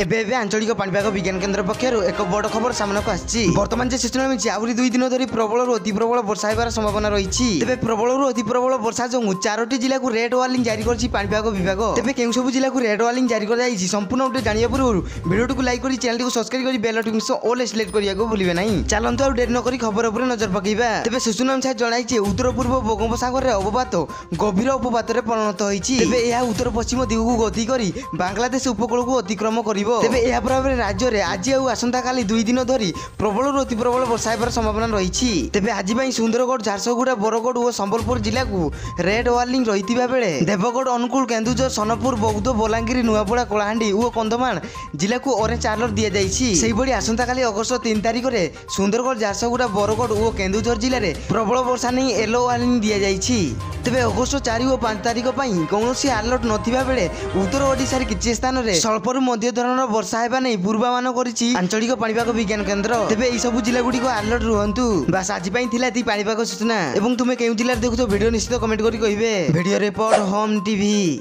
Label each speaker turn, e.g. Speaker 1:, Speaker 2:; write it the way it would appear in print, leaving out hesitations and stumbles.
Speaker 1: एबे आंचलिक पाणीपाग विज्ञान केन्द्र पक्षर एक बड़ खबर सामना को आछि। वर्तमान जे सूचना मिलछि आउरी 2 दिन धरि प्रबल रु अति प्रबल वर्षा हेबार संभावना रहिछि। तेबे प्रबल रु अति प्रबल वर्षा जोगु 4टी जिला को रेड वार्निंग जारी करछि पाणीपाग विभाग। तेबे केउ सब जिला को रेड वार्निंग जारी कर जाइछि संपूर्ण अपडेट जानिया पूर्व वीडियो को लाइक करी चैनल को सब्सक्राइब करी बेल नोटिफिकेशन ऑल सिलेक्ट करिया को भूलिबे नाही। चलंतु और डेर न करी खबर ऊपर नजर पकेइबा। तेबे सूचना अनुसार जणाइछि उत्तर पूर्व बंगोपसागर रे अवपात गभीर अवपात रे परिणत होइछि। तेबे एहा उत्तर पश्चिम दिग को गति करी बांग्लादेश उपकूल को अतिक्रम करिवो। तेबे एहा प्रभाव रे राज्य रे आज आ आसंता काली 2 दिन धरि प्रबल रु अति प्रबल वर्षा हेबार संभावना रहिछि। तेबे आज पई सुंदरगढ़ झारसुगुड़ा बरगढ़ और संबलपुर जिला को रेड वार्निंग रहितिबा बेले देवगढ़ अनुकूल केन्दुझर सोनपुर बौद्ध बलांगीर नुआपड़ा कलाहांडी और कंधमाल जिला को ऑरेंज अलर्ट दिया जाइछि। सेहि बडी आसंता काली अगस्त 3 तारिख रे सुंदरगढ़ झारसुगुड़ा बरगढ़ और केन्दुझर जिले रे प्रबल वर्षा नै येलो वार्निंग दिया जाइछि। तेबे अगस्त 4 और 5 तारिख पई कोनोसी अलर्ट नथिबा बेले उत्तर ओडिसा रे किछि स्थान रे स्वल्परु मध्य धरणर वर्षा हेबा नै पूर्वानुमान करिछि आंचलिक पाणीपाग विज्ञान केन्द्र। तेबे एई सब जिला गुडी को अलर्ट रुहंतु। बस आज पई थिला ती पाणीपाग सूचना। एवं तुमे केउ जिल्ला देखुतो वीडियो निश्चित कमेंट करी कहिबे। Video report home TV.